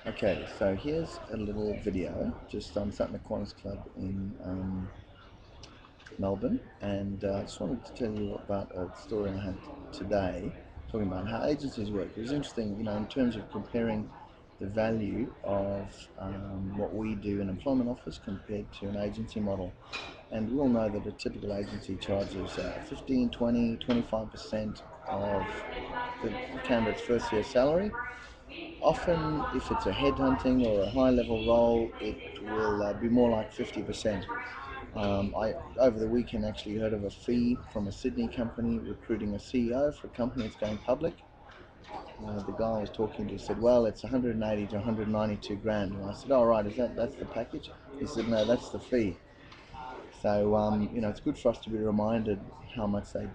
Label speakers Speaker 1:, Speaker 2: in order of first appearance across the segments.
Speaker 1: Okay, so here's a little video. I'm sat in the Qantas Club in Melbourne, and I just wanted to tell you about a story I had today, talking about how agencies work. It was interesting, in terms of comparing the value of what we do in employment office compared to an agency model. And we all know that a typical agency charges 15, 20, 25% of the candidate's first year salary. Often, if it's a headhunting or a high level role, it will be more like 50%. I, over the weekend, actually heard of a fee from a Sydney company recruiting a CEO for a company that's going public. The guy I was talking to said, well, it's 180 to 192 grand. And I said, oh, right, that's the package? He said, no, that's the fee. So, it's good for us to be reminded how much they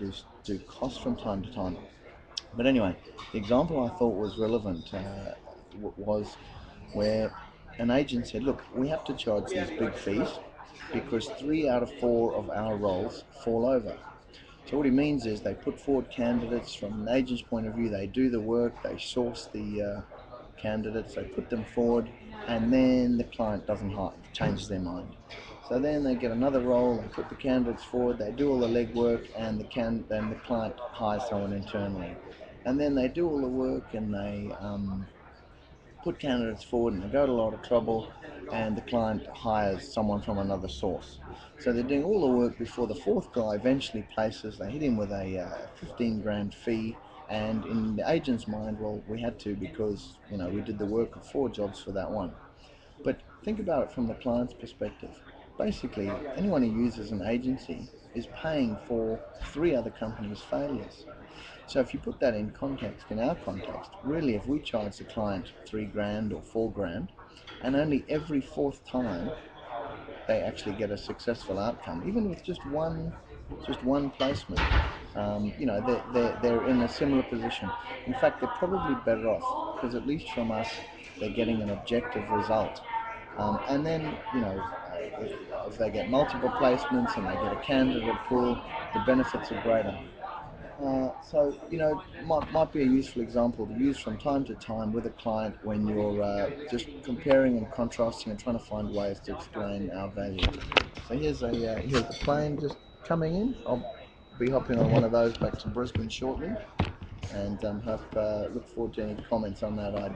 Speaker 1: do cost from time to time. But anyway, the example I thought was relevant was where an agent said, look, we have to charge these big fees because 3 out of 4 of our roles fall over. So what he means is they put forward candidates from an agent's point of view, they do the work, they source the candidates, they put them forward, and then the client doesn't hire, changes their mind. So then they get another role, they put the candidates forward, they do all the legwork, and then the client hires someone internally. And then they do all the work and they put candidates forward and they go to a lot of trouble, and the client hires someone from another source. So they're doing all the work before the fourth guy eventually places. They hit him with a 15 grand fee, and in the agent's mind, well, we had to because we did the work of 4 jobs for that one. But think about it from the client's perspective. Basically, anyone who uses an agency is paying for 3 other companies' failures. So if you put that in context, in our context, really if we charge the client 3 grand or 4 grand, and only every fourth time they actually get a successful outcome, even with just one placement, they're in a similar position. In fact, they're probably better off because at least from us, they're getting an objective result. And then, if they get multiple placements and they get a candidate pool, the benefits are greater. Might be a useful example to use from time to time with a client when you're just comparing and contrasting and trying to find ways to explain our value. So here's the plane just coming in. I'll be hopping on one of those back to Brisbane shortly, and look forward to any comments on that idea.